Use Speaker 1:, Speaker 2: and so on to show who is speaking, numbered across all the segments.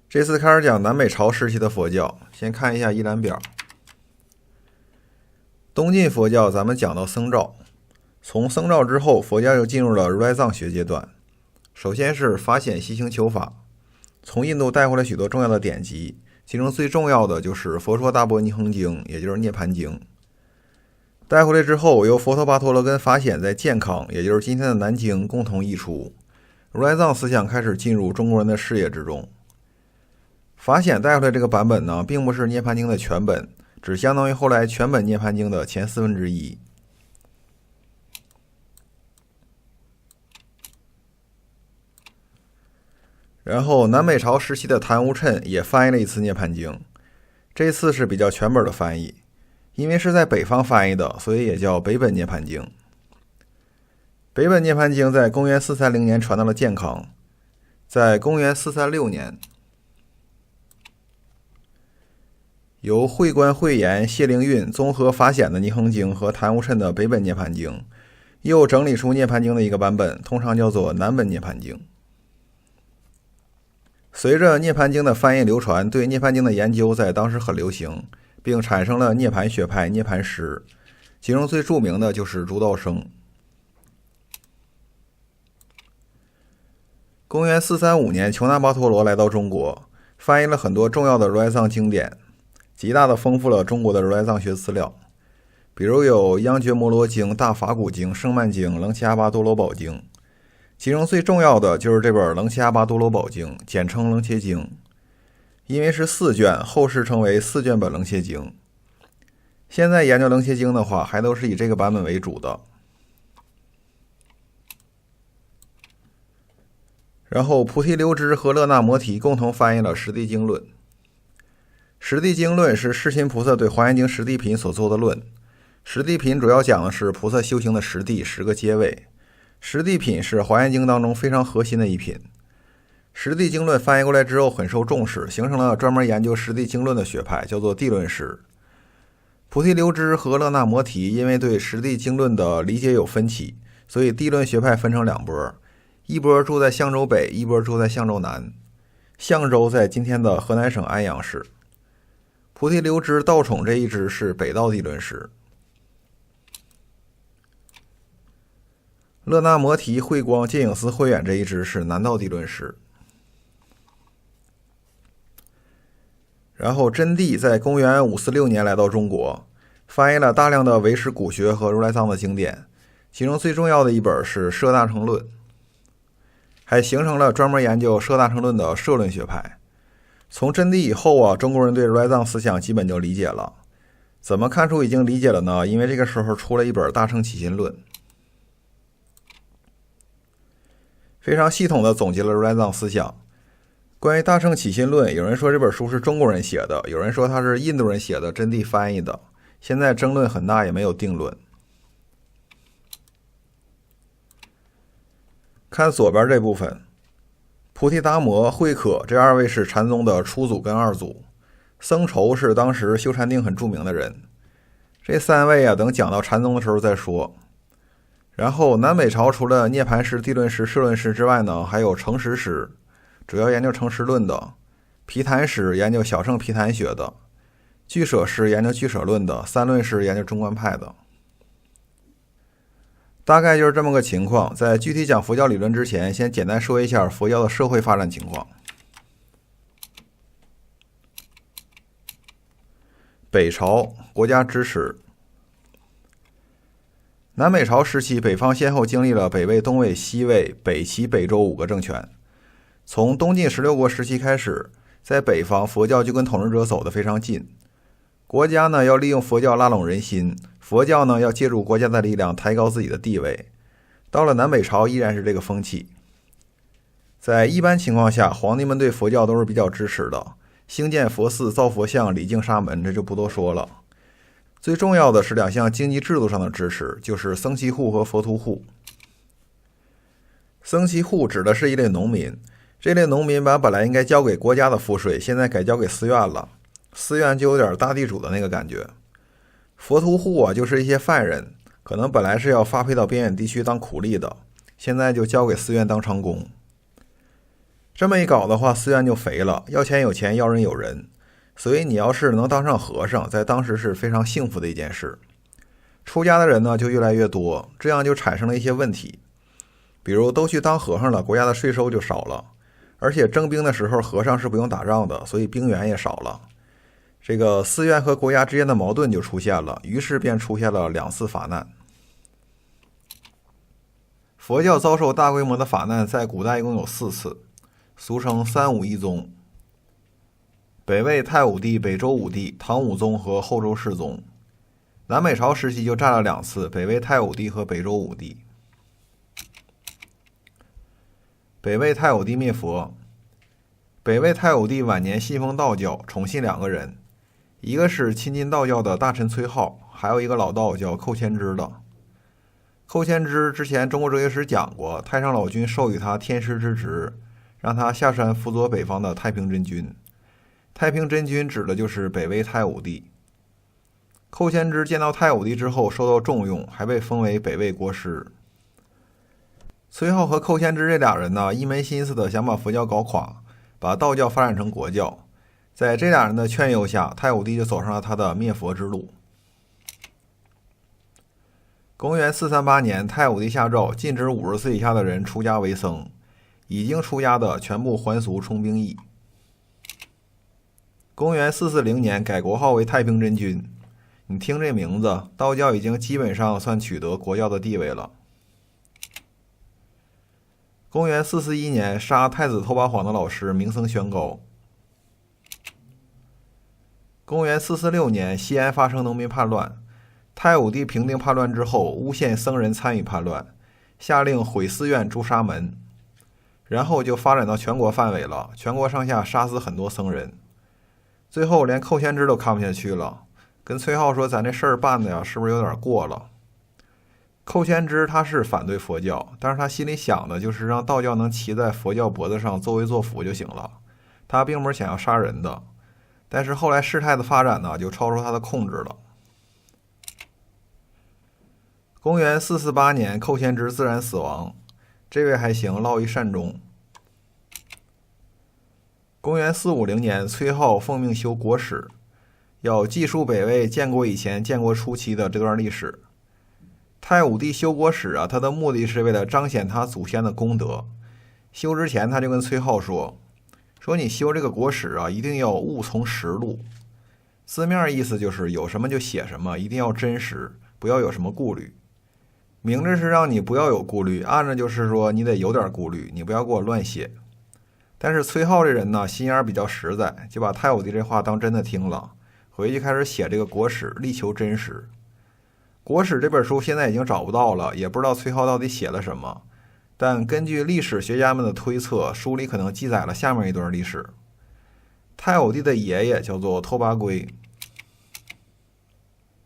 Speaker 1: 这次开始讲南北朝时期的佛教，先看一下一览表。东晋佛教咱们讲到僧肇，从僧肇之后，佛教又进入了如来藏学阶段。首先是法显西行求法，从印度带回来许多重要的典籍，其中最重要的就是《佛说大般涅恒经》，也就是《涅盘经》。带回来之后，由佛陀跋陀罗跟法显在健康，也就是今天的南京共同译出，如来藏思想开始进入中国人的视野之中。法显带回来这个版本呢，并不是《涅盘经》的全本，只相当于后来全本《涅盘经》的前1/4。然后南北朝时期的昙无谶也翻译了一次《涅盘经》，这次是比较全本的翻译，因为是在北方翻译的，所以也叫北本涅盘经。北本涅盘经在公元430年传到了建康，在公元436年，由慧观、慧严、谢灵运综合法显的涅恒经和昙无谶的北本涅盘经，又整理出涅盘经的一个版本，通常叫做南本涅盘经。随着涅盘经的翻译流传，对涅盘经的研究在当时很流行，并产生了涅盘学派、涅盘师，其中最著名的就是竺道生。公元435年，求那跋陀罗来到中国，翻译了很多重要的如来藏经典，极大的丰富了中国的如来藏学资料，比如有央觉摩罗经、大法鼓经、胜曼经、楞伽阿跋多罗宝经，其中最重要的就是这本楞伽阿跋多罗宝经，简称楞伽经，因为是4卷，后世称为4卷本楞伽经。现在研究楞伽经的话，还都是以这个版本为主的。然后菩提流支和勒那摩提共同翻译了《十地经论》。《十地经论》是世亲菩萨对华严经十地品所做的论。十地品主要讲的是菩萨修行的十地10个阶位。十地品是华严经当中非常核心的一品。十地经论翻译过来之后很受重视，形成了专门研究十地经论的学派，叫做地论师。菩提流支和勒那摩提因为对十地经论的理解有分歧，所以地论学派分成2波，一波住在象州北，一波住在象州南。象州在今天的河南省安阳市。菩提流支、道宠这一支是北道地论师。勒那摩提、慧光、戒影寺、慧远这一支是南道地论师。然后真谛在公元546年来到中国，翻译了大量的唯识古学和如来藏的经典，其中最重要的一本是《摄大乘论》，还形成了专门研究《摄大乘论》的摄论学派。从真谛以后啊，中国人对如来藏思想基本就理解了。怎么看出已经理解了呢？因为这个时候出了一本《大乘起信论》，非常系统的总结了如来藏思想。关于《大乘起信论》，有人说这本书是中国人写的，有人说它是印度人写的，真谛翻译的，现在争论很大，也没有定论。看左边这部分，菩提达摩、慧可这2位是禅宗的初祖跟2祖，僧稠是当时修禅定很著名的人。这3位啊，等讲到禅宗的时候再说。然后南北朝除了涅盘师、地论师、摄论师之外呢，还有成实师，主要研究成实论的；毗昙师研究小乘毗昙学的；俱舍师研究俱舍论的；三论师研究中观派的。大概就是这么个情况。在具体讲佛教理论之前，先简单说一下佛教的社会发展情况。北朝国家支持。南北朝时期，北方先后经历了北魏、东魏、西魏、北齐、北周5个政权。从东晋16国时期开始，在北方佛教就跟统治者走得非常近。国家呢要利用佛教拉拢人心，佛教呢要借助国家的力量抬高自己的地位。到了南北朝依然是这个风气。在一般情况下，皇帝们对佛教都是比较支持的，兴建佛寺、造佛像、礼敬沙门，这就不多说了。最重要的是2项经济制度上的支持，就是僧祇户和佛徒户。僧祇户指的是一类农民，这类农民把本来应该交给国家的赋税，现在改交给寺院了，寺院就有点大地主的那个感觉。佛徒户啊，就是一些犯人，可能本来是要发配到边远地区当苦力的，现在就交给寺院当长工。这么一搞的话，寺院就肥了，要钱有钱，要人有人。所以你要是能当上和尚，在当时是非常幸福的一件事。出家的人呢就越来越多，这样就产生了一些问题。比如都去当和尚了，国家的税收就少了，而且征兵的时候和尚是不用打仗的，所以兵源也少了。这个寺院和国家之间的矛盾就出现了，于是便出现了2次法难。佛教遭受大规模的法难在古代一共有4次，俗称三武一宗。北魏太武帝、北周武帝、唐武宗和后周世宗。南北朝时期就占了2次，北魏太武帝和北周武帝。北魏太武帝灭佛。北魏太武帝晚年信奉道教，宠信2个人，一个是亲近道教的大臣崔颢，还有一个老道叫寇谦之的。寇谦之之前中国哲学史讲过，太上老君授予他天师之职，让他下山辅佐北方的太平真君。太平真君指的就是北魏太武帝。寇谦之见到太武帝之后受到重用，还被封为北魏国师。崔颢和寇谦之这俩人呢，一门心思的想把佛教搞垮，把道教发展成国教。在这俩人的劝诱下，太武帝就走上了他的灭佛之路。公元438年，太武帝下诏禁止50岁以下的人出家为僧，已经出家的全部还俗充兵役。公元440年，改国号为太平真君。你听这名字，道教已经基本上算取得国教的地位了。公元441年，杀太子拓跋晃的老师明僧宣高。公元446年，西安发生农民叛乱，太武帝平定叛乱之后，诬陷僧人参与叛乱，下令毁寺院、诛沙门，然后就发展到全国范围了，全国上下杀死很多僧人。最后连寇谦之都看不下去了，跟崔颢说：“咱这事儿办的呀，是不是有点过了？”寇谦之他是反对佛教，但是他心里想的就是让道教能骑在佛教脖子上作威作福就行了，他并不是想要杀人的。但是后来事态的发展呢，就超出他的控制了。公元448年，寇谦之自然死亡，这位还行，落一善终。公元450年，崔颢奉命修国史，要记述北魏建国以前、建国初期的这段历史。太武帝修国史啊，他的目的是为了彰显他祖先的功德。修之前，他就跟崔颢说你修这个国史啊，一定要务从实录。字面意思就是有什么就写什么，一定要真实，不要有什么顾虑。明着是让你不要有顾虑，暗着就是说你得有点顾虑，你不要给我乱写。但是崔颢这人呢，心眼比较实在，就把太武帝这话当真的听了，回去开始写这个国史，力求真实。国史这本书现在已经找不到了，也不知道崔颢到底写了什么，但根据历史学家们的推测，书里可能记载了下面一段历史。太武帝的爷爷叫做拓跋圭，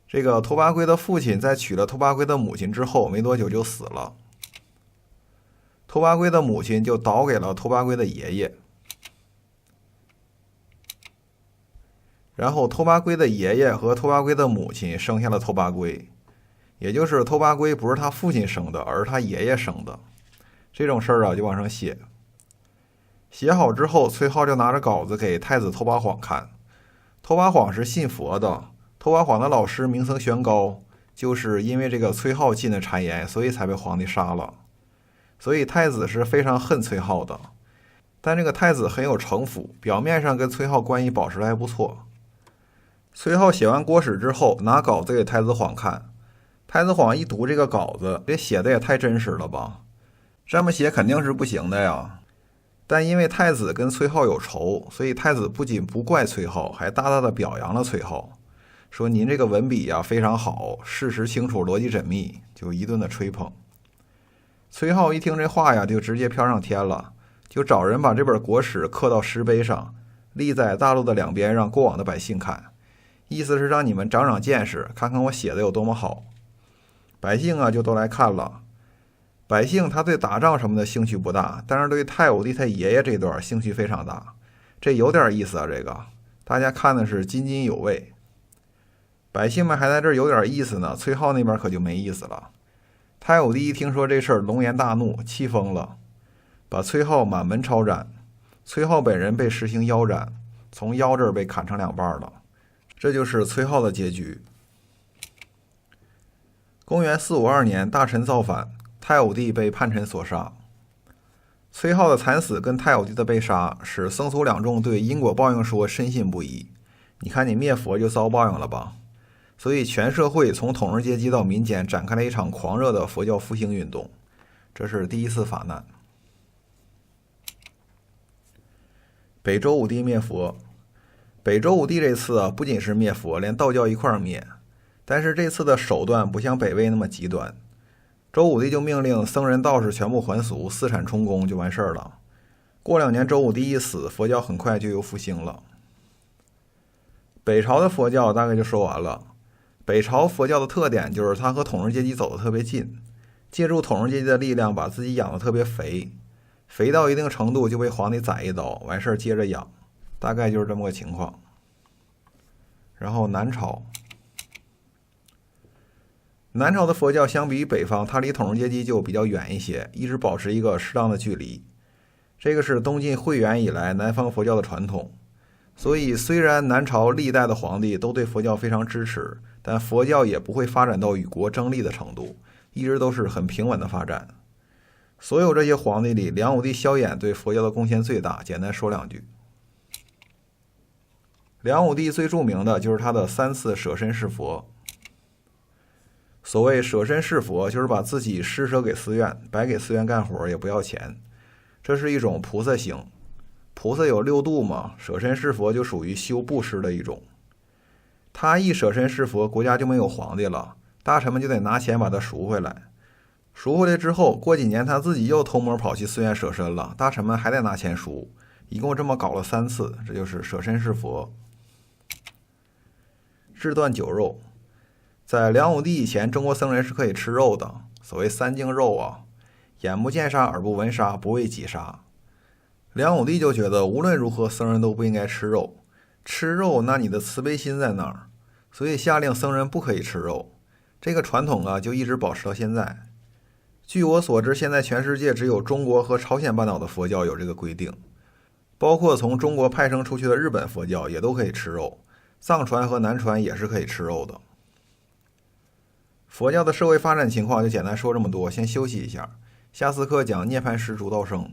Speaker 1: 这个拓跋圭的父亲在娶了拓跋圭的母亲之后没多久就死了，拓跋圭的母亲就倒给了拓跋圭的爷爷，然后拓跋圭的爷爷和拓跋圭的母亲生下了拓跋圭，也就是拓跋圭不是他父亲生的，而是他爷爷生的。这种事儿啊，就往上写。写好之后，崔颢就拿着稿子给太子拓跋晃看。拓跋晃是信佛的，拓跋晃的老师明僧玄高就是因为这个崔颢进的谗言，所以才被皇帝杀了。所以太子是非常恨崔颢的，但这个太子很有城府，表面上跟崔颢关系保持的还不错。崔颢写完国史之后，拿稿子给太子晃看，太子晃一读这个稿子，这写的也太真实了吧，这么写肯定是不行的呀。但因为太子跟崔颢有仇，所以太子不仅不怪崔颢，还大大的表扬了崔颢，说您这个文笔呀非常好，事实清楚，逻辑缜密，就一顿的吹捧。崔颢一听这话呀，就直接飘上天了，就找人把这本国史刻到石碑上，立在大路的两边，让过往的百姓看，意思是让你们长长见识，看看我写的有多么好。百姓啊就都来看了。百姓他对打仗什么的兴趣不大，但是对太武帝他爷爷这段兴趣非常大，这有点意思啊，这个大家看的是津津有味。百姓们还在这儿有点意思呢，崔颢那边可就没意思了。太武帝一听说这事儿，龙颜大怒，气疯了，把崔颢满门抄斩。崔颢本人被实行腰斩，从腰这儿被砍成2半了，这就是崔颢的结局。公元452年，大臣造反，太武帝被叛臣所杀。崔颢的惨死跟太武帝的被杀，使僧俗两众对因果报应说深信不疑。你看你灭佛就遭报应了吧？所以全社会从统治阶级到民间展开了一场狂热的佛教复兴运动，这是第一次法难。北周武帝灭佛，北周武帝这次不仅是灭佛，连道教一块儿灭，但是这次的手段不像北魏那么极端。周武帝就命令僧人道士全部还俗，私产充公就完事儿了。过2年周武帝一死，佛教很快就又复兴了。北朝的佛教大概就说完了。北朝佛教的特点就是它和统治阶级走得特别近，借助统治阶级的力量把自己养得特别肥，肥到一定程度就被皇帝宰一刀，完事儿接着养，大概就是这么个情况。然后南朝的佛教相比于北方，它离统治阶级就比较远一些，一直保持一个适当的距离。这个是东晋慧远以来南方佛教的传统。所以虽然南朝历代的皇帝都对佛教非常支持，但佛教也不会发展到与国争利的程度，一直都是很平稳的发展。所有这些皇帝里，梁武帝萧衍对佛教的贡献最大，简单说2句。梁武帝最著名的就是他的3次舍身事佛。所谓舍身事佛，就是把自己施舍给寺院，白给寺院干活也不要钱，这是一种菩萨行。菩萨有6度嘛，舍身事佛就属于修布施的一种。他一舍身事佛，国家就没有皇帝了，大臣们就得拿钱把他赎回来。赎回来之后，过几年他自己又偷摸跑去寺院舍身了，大臣们还得拿钱赎，一共这么搞了3次，这就是舍身事佛。制断酒肉，在梁武帝以前，中国僧人是可以吃肉的，所谓3净肉啊，眼不见杀，耳不闻杀，不为己杀。梁武帝就觉得无论如何僧人都不应该吃肉，吃肉那你的慈悲心在哪儿？所以下令僧人不可以吃肉。这个传统就一直保持到现在。据我所知，现在全世界只有中国和朝鲜半岛的佛教有这个规定，包括从中国派生出去的日本佛教也都可以吃肉，藏传和南传也是可以吃肉的。佛教的社会发展情况就简单说这么多，先休息一下，下次课讲涅槃师竺道生。